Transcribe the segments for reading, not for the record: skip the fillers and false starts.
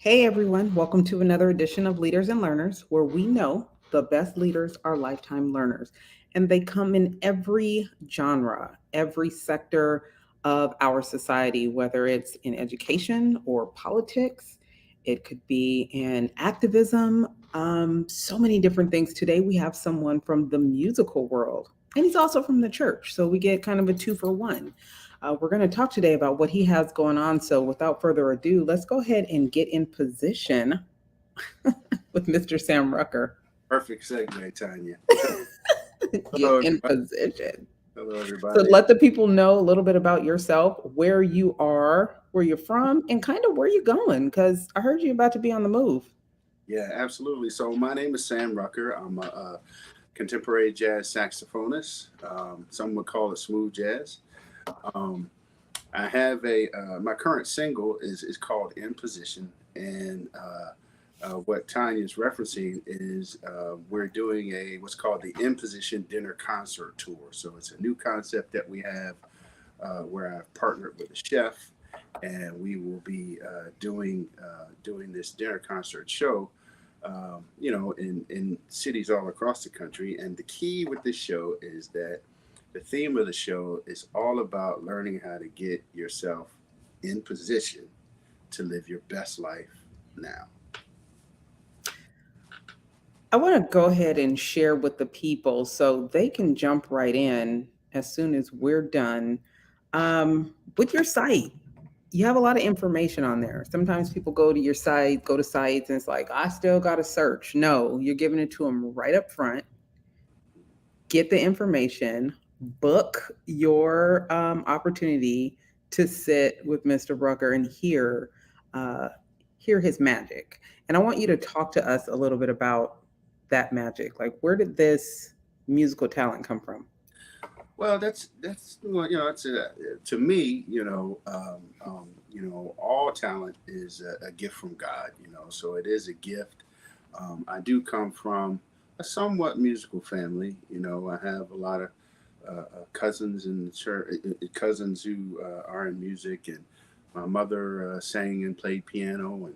Hey everyone, welcome to another edition of Leaders and Learners, where we know the best leaders are lifetime learners. And they come in every genre, every sector of our society, whether it's in education or politics, it could be in activism, so many different things. Today we have someone from the musical world, and he's also from the church. So we get kind of a two for one. We're going to talk today about what he has going on. So, without further ado, let's go ahead and get in position with Mr. Sam Rucker. Perfect segue, Tanya. Get Hello, in everybody. position. Hello, So, everybody. let the people know a little bit about yourself, where you are, where you're from, and kind of where you're going. Because I heard you're about to be on the move. Yeah, absolutely. So, my name is Sam Rucker. I'm a contemporary jazz saxophonist. Some would call it smooth jazz. Um, I have my current single is called In Position. And what Tanya is referencing is we're doing what's called the In Position Dinner Concert Tour. So, it's a new concept that we have where I've partnered with a chef, and we will be doing this dinner concert show, in cities all across the country. And the key with this show is that the theme of the show is all about learning how to get yourself in position to live your best life now. I want to go ahead and share with the people so they can jump right in as soon as we're done with your site. You have a lot of information on there. Sometimes people go to your site, go to sites, and it's like, I still got to search. No, you're giving it to them right up front. Get the information, book your opportunity to sit with Mr. Rucker and uh, hear his magic. And I want you to talk to us a little bit about that magic. Like, where did this musical talent come from? Well, that's well, it's to me, all talent is a gift from God. So it is a gift. I do come from a somewhat musical family. I have a lot of cousins in church, cousins who are in music, and my mother sang and played piano,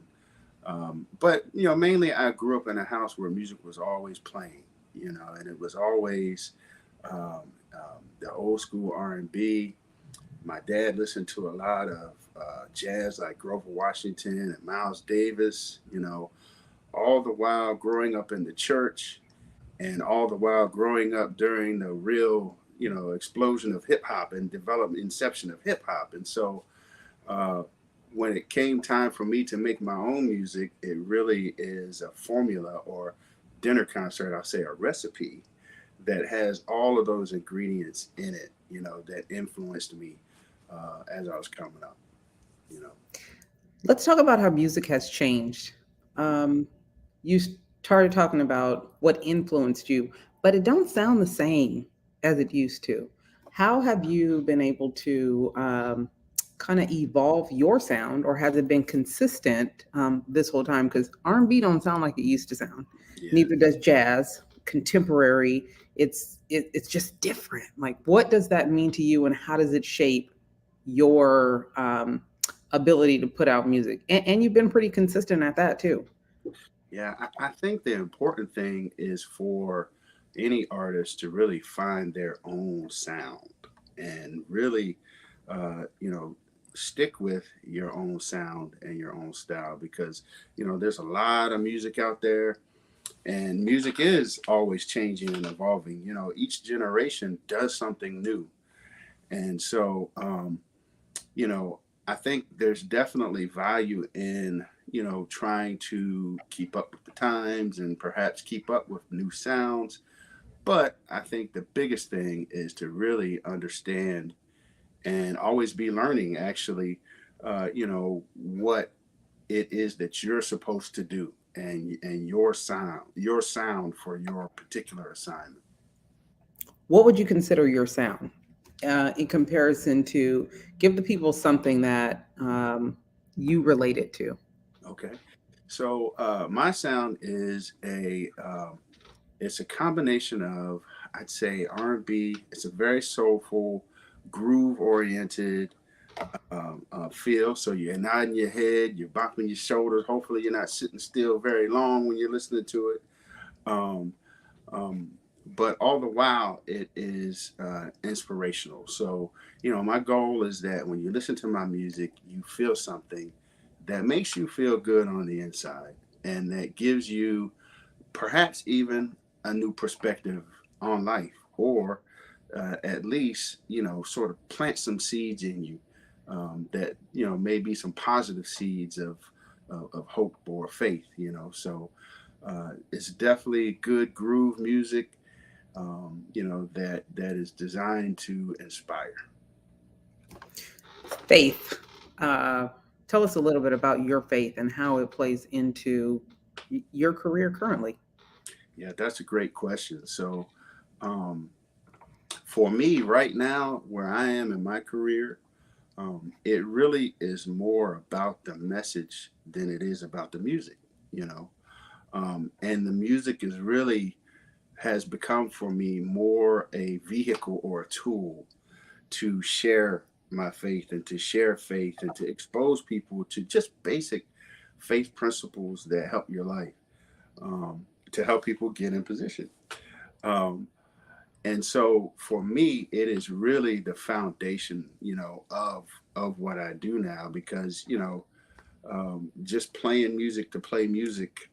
and but mainly I grew up in a house where music was always playing. And it was always the old school R&B. My dad listened to a lot of jazz like Grover Washington and Miles Davis. All the while growing up in the church, and all the while growing up during the real explosion of hip hop and development inception of hip hop. And so uh, when it came time for me to make my own music, it really is a formula or dinner concert, I'll say a recipe that has all of those ingredients in it, that influenced me as I was coming up, you know. Let's talk about how music has changed. Um, you started talking about what influenced you, but it don't sound the same as it used to. How have you been able to kind of evolve your sound, or has it been consistent this whole time? Because R&B don't sound like it used to sound. Yeah. Neither does jazz, contemporary. It's just different. Like, what does that mean to you, and how does it shape your ability to put out music? And you've been pretty consistent at that too. Yeah, I think the important thing is for any artist to really find their own sound and really, stick with your own sound and your own style, because, there's a lot of music out there, and music is always changing and evolving. Each generation does something new. And so, you know, I think there's definitely value in, trying to keep up with the times and perhaps keep up with new sounds. But I think the biggest thing is to really understand and always be learning, actually, what it is that you're supposed to do, and your sound for your particular assignment. What would you consider your sound in comparison to give the people something that you relate it to? Okay. So my sound is it's a combination of, I'd say, R&B. It's a very soulful, groove oriented, feel. So you're nodding your head, you're bopping your shoulders. Hopefully, you're not sitting still very long when you're listening to it. Um, um, but all the while, it is inspirational. So, my goal is that when you listen to my music, you feel something that makes you feel good on the inside and that gives you perhaps even a new perspective on life, or at least sort of plant some seeds in you, that maybe some positive seeds of hope or faith. So it's definitely good groove music, that is designed to inspire. Faith. Uh, Tell us a little bit about your faith and how it plays into your career currently. Yeah, that's a great question. So um, for me right now, where I am in my career, it really is more about the message than it is about the music, you know. And the music is really has become for me more a vehicle or a tool to share my faith and to share faith and to expose people to just basic faith principles that help your life, to help people get in position. Um, and so for me, it is really the foundation, of what I do now, because just playing music to play music,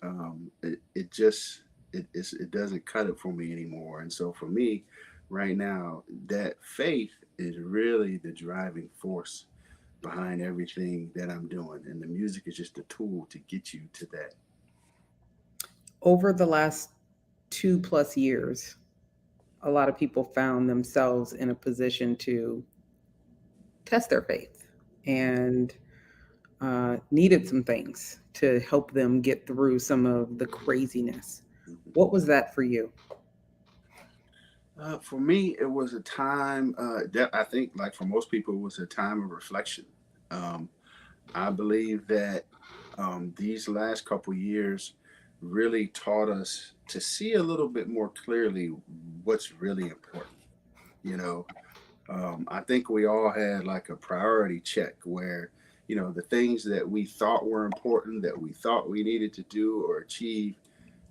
it doesn't cut it for me anymore. And so for me, right now, that faith is really the driving force behind everything that I'm doing, and the music is just a tool to get you to that. Over the last 2+ years, a lot of people found themselves in a position to test their faith and needed some things to help them get through some of the craziness. Mhm. What was that for you? For me, it was a time that I think, like for most people, it was a time of reflection. Um, I believe that these last couple years really taught us to see a little bit more clearly what's really important. You know, I think we all had like a priority check where, the things that we thought were important, that we thought we needed to do or achieve,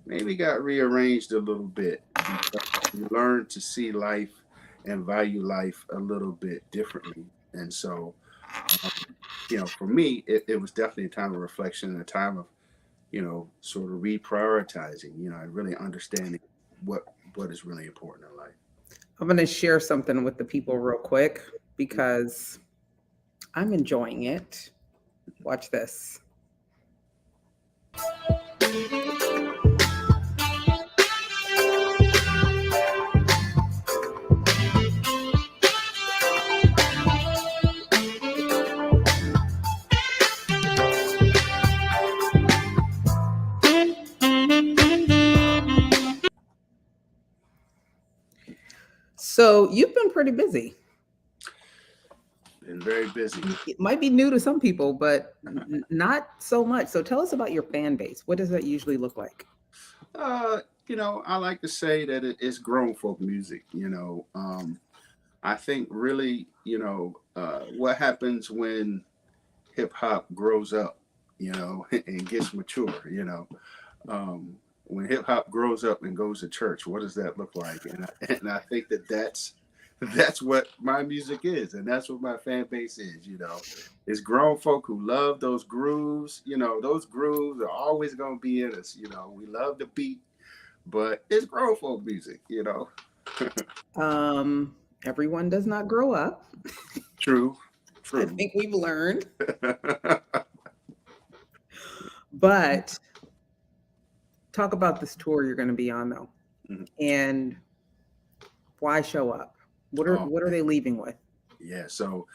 maybe got rearranged a little bit because we learned to see life and value life a little bit differently. And so, um, for me, it was definitely a time of reflection and a time of, sort of reprioritizing, and really understanding what what is really important in life. I'm going to share something with the people real quick because I'm enjoying it. Watch this. So you've been pretty busy. Been very busy. It might be new to some people, but not so much. So tell us about your fan base. What does that usually look like? I like to say that it's grown folk music. I think really, what happens when hip hop grows up, and gets mature. When hip hop grows up and goes to church, what does that look like? And I think that's what my music is, and that's what my fan base is. It's grown folk who love those grooves. Those grooves are always gonna be in us. We love the beat, but it's grown folk music. Everyone does not grow up. True, I true. think we've learned. But talk about this tour you're going to be on, though, and why show up? Oh What are man, they leaving with? yeah. So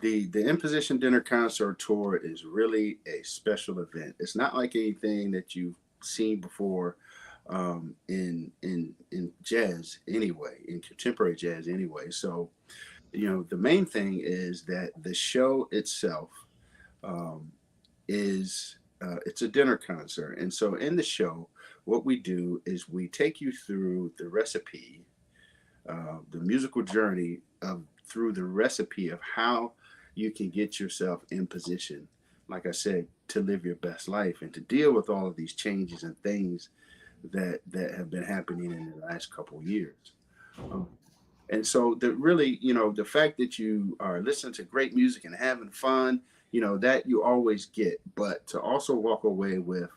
the Imposition Dinner Concert Tour is really a special event. It's not like anything that you've seen before, in jazz anyway, in contemporary jazz anyway. So the main thing is that the show itself, um, is it's a dinner concert, and so in the show, what we do is we take you through the recipe, the musical journey of through the recipe of how you can get yourself in position, like I said, to live your best life and to deal with all of these changes and things that have been happening in the last couple of years. Um, and so the really, the fact that you are listening to great music and having fun, that you always get, but to also walk away with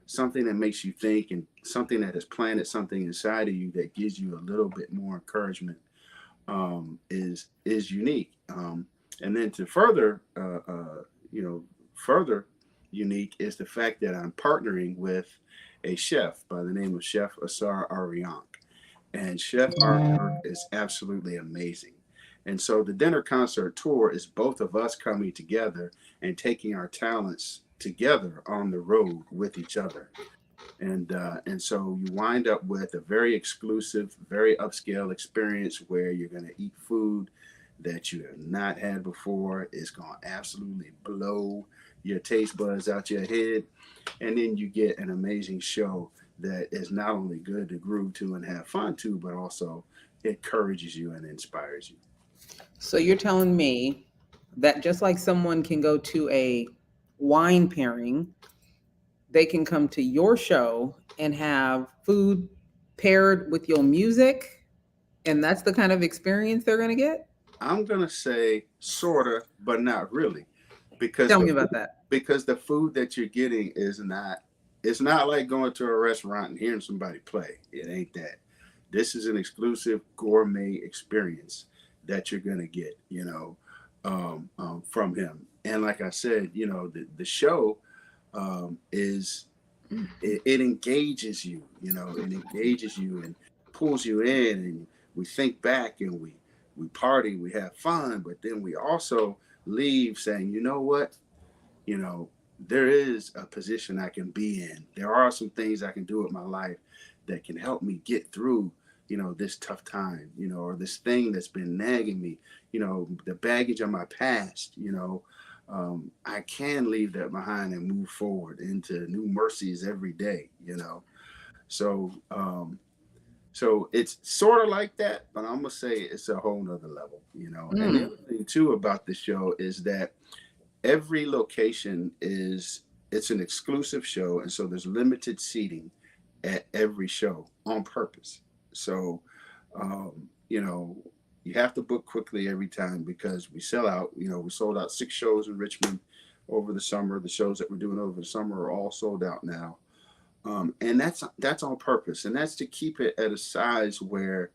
something that makes you think and something that has planted something inside of you that gives you a little bit more encouragement, is unique. And then to further unique is the fact that I'm partnering with a chef by the name of Chef Asar Ariank. And Chef Arthur is absolutely amazing. And so the dinner concert tour is both of us coming together and taking our talents together on the road with each other. And so you wind up with a very exclusive, very upscale experience where you're going to eat food that you have not had before. It's going to absolutely blow your taste buds out your head. And then you get an amazing show that is not only good to groove to and have fun to, but also encourages you and inspires you. So you're telling me that just like someone can go to a wine pairing, they can come to your show and have food paired with your music, and that's the kind of experience they're going to get? I'm gonna say sorta, but not really, because Tell me about that. the food that you're getting is not. It's not like going to a restaurant and hearing somebody play. It ain't that. This is an exclusive gourmet experience that you're gonna get, from him. And like I said, the show is it engages you, it engages you and pulls you in, and we think back and we party, we have fun, but then we also leave saying, you know what, you know, there is a position I can be in. There are some things I can do with my life that can help me get through, this tough time, or this thing that's been nagging me, the baggage of my past, I can leave that behind and move forward into new mercies every day, So, so it's sort of like that, but I'm gonna say it's a whole nother level, And the Mm. other thing too about the show is that every location it's an exclusive show, and so there's limited seating at every show on purpose. So, you know, you have to book quickly every time because we sell out. We sold out 6 shows in Richmond over the summer. The shows that we're doing over the summer are all sold out now, and that's on purpose, and that's to keep it at a size where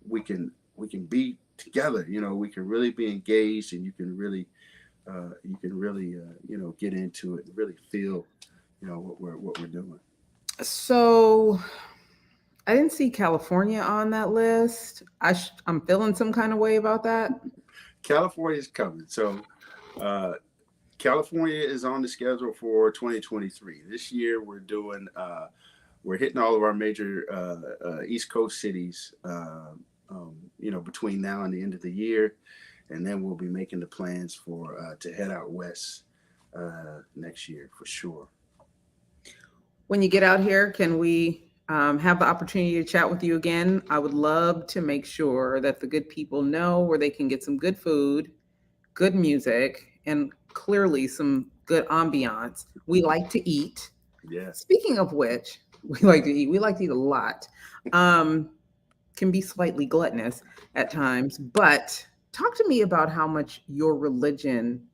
we can be together. We can really be engaged, and you can really get into it and really feel what we're doing. So I didn't see California on that list. I'm feeling some kind of way about that. California is coming. So uh, California is on the schedule for 2023. This year we're hitting all of our major East Coast cities. Between now and the end of the year, and then we'll be making the plans for to head out west next year for sure. When you get out here, can we have the opportunity to chat with you again? I would love to make sure that the good people know where they can get some good food, good music, and clearly some good ambiance. We like to eat. Yeah. Speaking of which, we like to eat. We like to eat a lot. Um, can be slightly gluttonous at times, but talk to me about how much your religion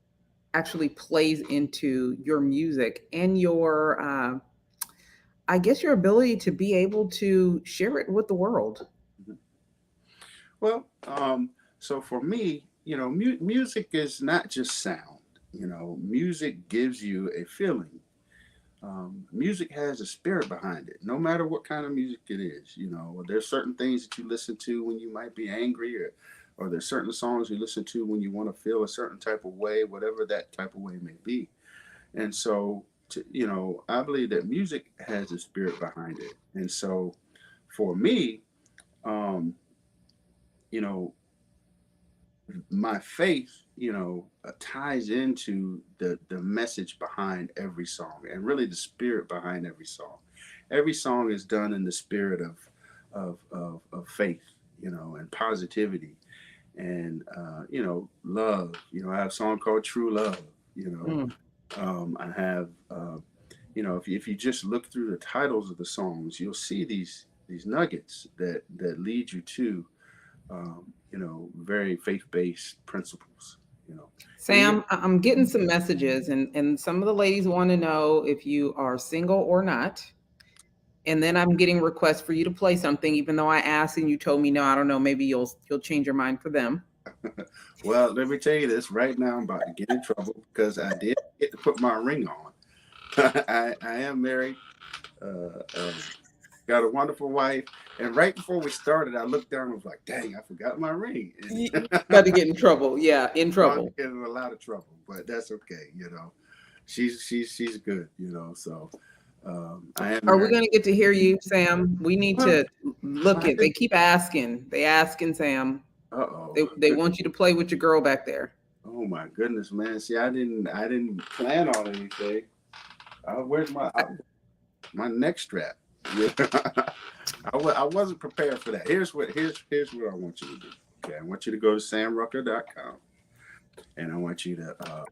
actually plays into your music and your, I guess, your ability to be able to share it with the world. Mhm. Well, so for me, music is not just sound. Music gives you a feeling. Music has a spirit behind it, no matter what kind of music it is. There's certain things that you listen to when you might be angry, or there's certain songs you listen to when you want to feel a certain type of way, whatever that type of way may be. And so, I believe that music has a spirit behind it. And so, for me, um, you know, my faith, ties into the message behind every song, and really the spirit behind every song. Every song is done in the spirit of faith, and positivity. and love. I have a song called True Love. You know, Mm. I have if you just look through the titles of the songs, you'll see these nuggets that lead you to very faith-based principles. You know, and you Sam, I'm getting some messages, and some of the ladies want to know if you are single or not. And then I'm getting requests for you to play something, even though I asked and you told me no. I don't know. Maybe you'll change your mind for them. well, let me tell you this right now. I'm about to get in trouble because I did get to put my ring on. I am married. Got a wonderful wife. And right before we started, I looked down and was like, dang, I forgot my ring. You And about to get in trouble. Yeah, in about to trouble. get in a lot of trouble, but that's okay. She's good. So I am Are we married. going to get to hear you, Sam? We need Well, to look I at. They didn't. keep asking. They asking Sam. Uh oh. They want you to play with your girl back there. Oh my goodness, man. See, I didn't plan on anything. Where's my neck strap? Yeah. I wasn't prepared for that. Here's what I want you to do. Okay, I want you to go to samrucker.com, and I want you to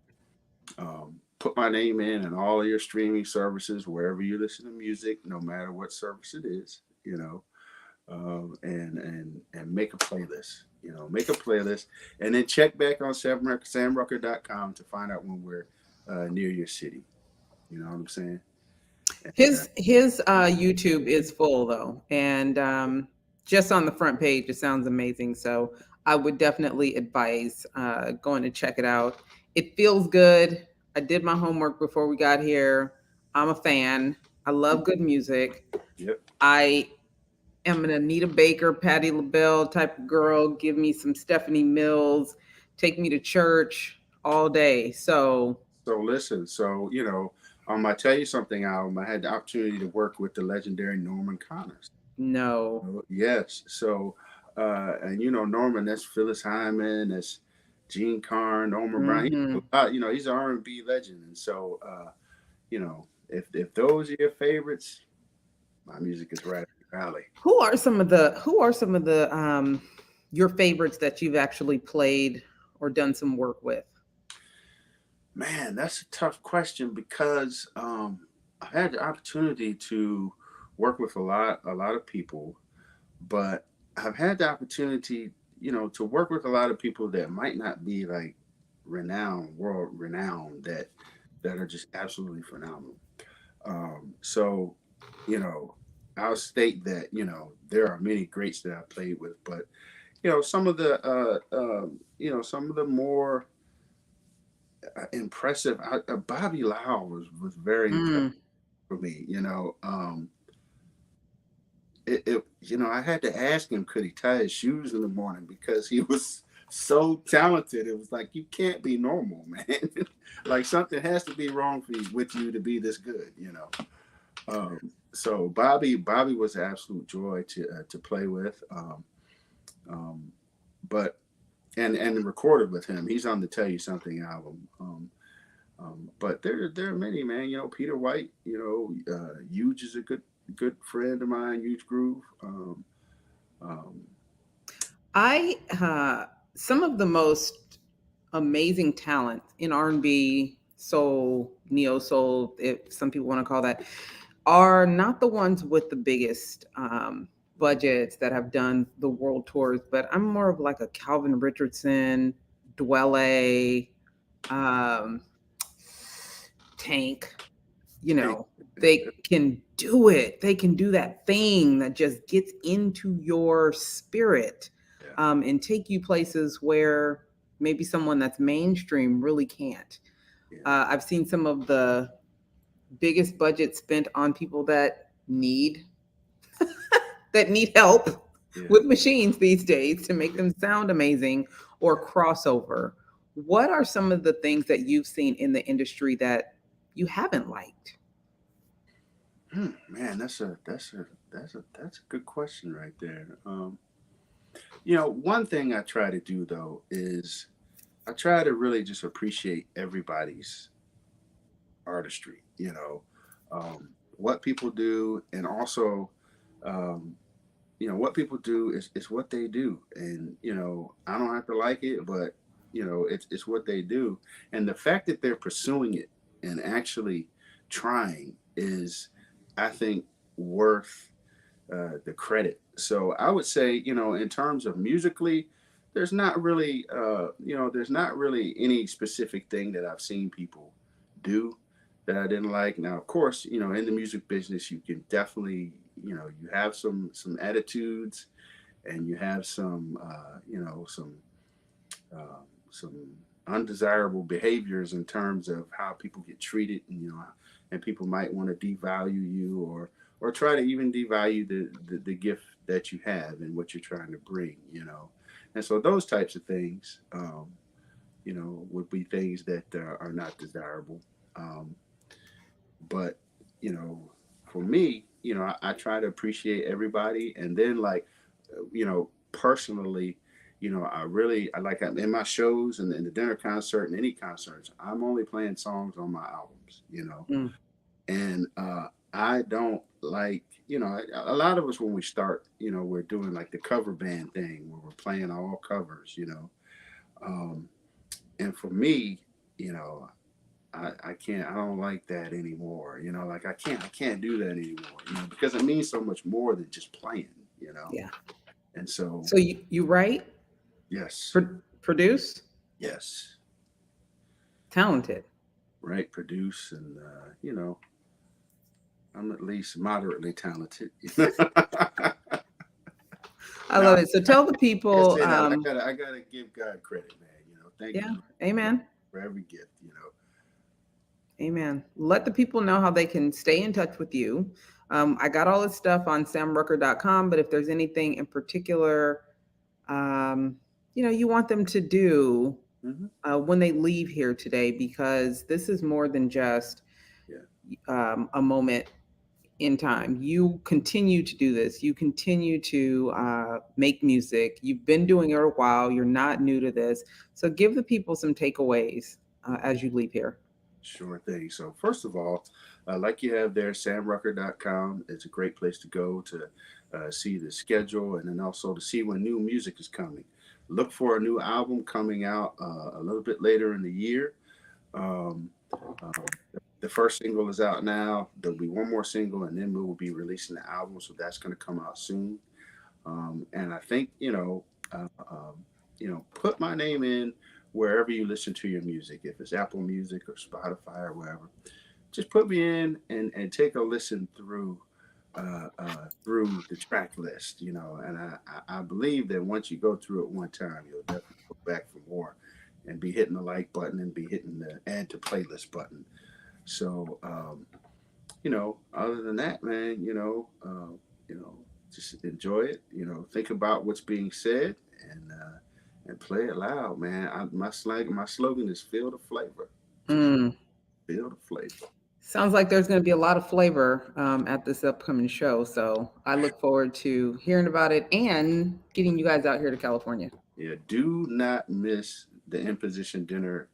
put my name in all of your streaming services wherever you listen to music, no matter what service it is. And make a playlist. Make a playlist, and then check back on samrucker.com to find out when we're near your city. You know what I'm saying? And, His YouTube is full though, and just on the front page, it sounds amazing. So I would definitely advise going to check it out. It feels good. I did my homework before we got here. I'm a fan. I love good music. yep. I am an Anita Baker, Patti LaBelle type of girl. Give me some Stephanie Mills. Take me to church all day. So So listen. So I tell you something album. I had the opportunity to work with the legendary Norman Connors. no. Yes. So, and Norman, that's Phyllis Hyman, that's Gene Carn, Norman Brown. Hmm. He's an R&B legend, and so if those are your favorites, my music is right up your alley. Who are some of the your favorites that you've actually played or done some work with? Man, that's a tough question because I had the opportunity to work with a lot of people, but I've had the opportunity, to work with a lot of people that might not be like renowned, world renowned, that are just absolutely phenomenal. So, you know, I'll state that there are many greats that I played with, but some of the more impressive. Bobby Lau was very impressive Mm. for me. I had to ask him could he tie his shoes in the morning because he was so talented. It was like you can't be normal, man. Like something has to be wrong with you to be this good. So Bobby was an absolute joy to play with. Um, but and recorded with him. He's on the Tell You Something album. But there are many, man. Peter White. Huge is a good friend of mine. Huge Groove. Um, I Some of the most amazing talent in R&B, soul, neo soul, if some people want to call that, are not the ones with the biggest budgets that have done the world tours, but I'm more of like a Calvin Richardson, Dwelle, um, Tank. You Tank. know, they can do it. They can do that thing that just gets into your spirit, Yeah. and take you places where maybe someone that's mainstream really can't. Yeah. I've seen some of the biggest budget spent on people that need help Yeah. with machines these days to make them sound amazing or crossover. What are some of the things that you've seen in the industry that you haven't liked? Man, that's a good question right there. One thing I try to do though is I try to really just appreciate everybody's artistry. What people do, and also um, what people do is what they do, and I don't have to like it, but it's what they do, and the fact that they're pursuing it and actually trying is, I think, worth the credit. So I would say, in terms of musically, there's not really any specific thing that I've seen people do that I didn't like. Now, of course, in the music business, you can definitely, you have some attitudes, and you have some undesirable behaviors in terms of how people get treated, and people might want to devalue you, or try to even devalue the gift that you have and what you're trying to bring. And so those types of things, would be things that are not desirable. Um, but you know for me, I try to appreciate everybody, and then, like, personally, I like, in my shows and in the dinner concert and any concerts, I'm only playing songs on my albums. Mm. And I don't like, a lot of us, when we start, we're doing like the cover band thing where we're playing all covers. um, and for me, you know I can't, I don't like that anymore. Like, I can't do that anymore, because it means so much more than just playing. Yeah. And so, So you write, yes, produce, yes, talented. right, produce, and I'm at least moderately talented. I No, love it. So tell the like I people, said, I gotta give God credit, man. Thank yeah, you amen. for every gift. Amen. Let the people know how they can stay in touch with you. I got all this stuff on samrucker.com, but if there's anything in particular, um, you want them to do Hmm. when they leave here today, because this is more than just Yeah, a moment in time. You continue to do this. You continue to make music. You've been doing it a while. You're not new to this. So give the people some takeaways as you leave here. sure thing. So first of all, like you have there, samrucker.com. It's a great place to go to see the schedule, and then also to see when new music is coming. Look for a new album coming out a little bit later in the year. Um, um, the first single is out now. There'll be one more single, and then we will be releasing the album. So that's going to come out soon. And I think, put my name in wherever you listen to your music. If it's Apple Music or Spotify or wherever, just put me in, and take a listen through the track list. And I believe that once you go through it one time, you'll definitely go back for more, and be hitting the like button, and be hitting the add to playlist button. So, other than that, man, just enjoy it. Think about what's being said, and play it loud, man. My slogan is feel the flavor. Just Mm. feel the flavor. Sounds like there's going to be a lot of flavor at this upcoming show. So I look forward to hearing about it and getting you guys out here to California. Yeah, do not miss the Imposition Dinner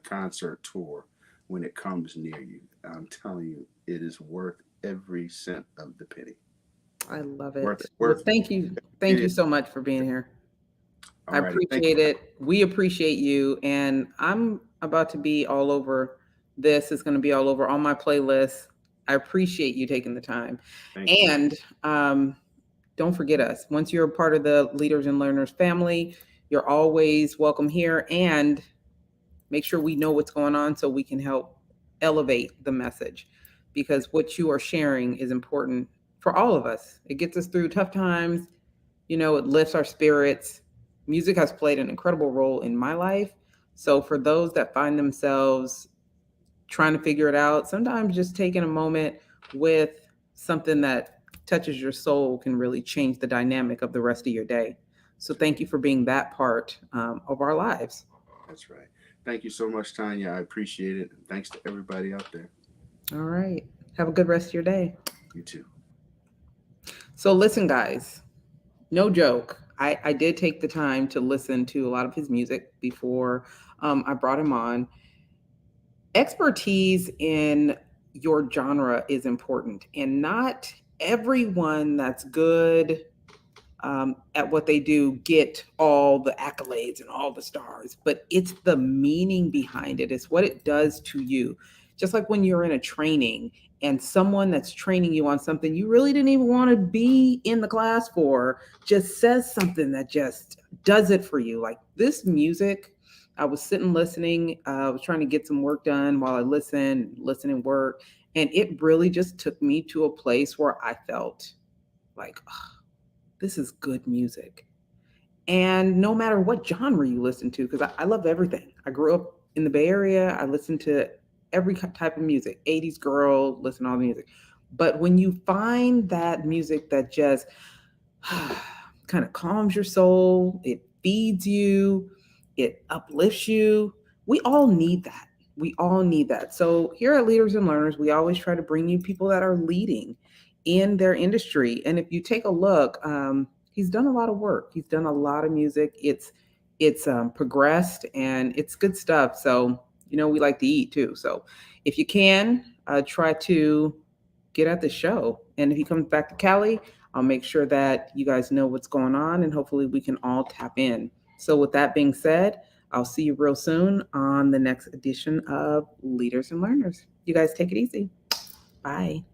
concert tour when it comes near you. I'm telling you, it is worth every cent of the penny. I love Worth it. it. Well, Worth it. thank you. It Thank you is. so much for being here. All I righty. Thank you. appreciate it. We appreciate you. And I'm about to be all over this. It's going to be all over all my playlists. I appreciate you taking the time. Thank you. And don't forget us. Once you're a part of the Leaders and Learners family, you're always welcome here. And make sure we know what's going on so we can help elevate the message, because what you are sharing is important for all of us. It gets us through tough times. It lifts our spirits. Music has played an incredible role in my life. So for those that find themselves trying to figure it out, sometimes just taking a moment with something that touches your soul can really change the dynamic of the rest of your day. So thank you for being that part of our lives. That's right. Thank you so much, Tanya. I appreciate it. And thanks to everybody out there. All right. Have a good rest of your day. You too. So listen, guys, no joke. I did take the time to listen to a lot of his music before I brought him on. Expertise in your genre is important, and not everyone that's good at what they do get all the accolades and all the stars, but it's the meaning behind it. It's what it does to you. Just like when you're in a training and someone that's training you on something you really didn't even want to be in the class for just says something that just does it for you. Like this music, I was sitting listening, I was trying to get some work done while I listen and work. And it really just took me to a place where I felt like, oh, this is good music. And no matter what genre you listen to, because I love everything. I grew up in the Bay Area. I listened to every type of music, 80s girl, listen to all the music. But when you find that music that just kind of calms your soul, it feeds you, it uplifts you, we all need that. We all need that. So here at Leaders and Learners, we always try to bring you people that are leading in their industry. And if you take a look, he's done a lot of work. He's done a lot of music. It's progressed and it's good stuff. So we like to eat too. So if you can, try to get at the show. And if he comes back to Cali, I'll make sure that you guys know what's going on and hopefully we can all tap in. So with that being said, I'll see you real soon on the next edition of Leaders and Learners. You guys take it easy. Bye.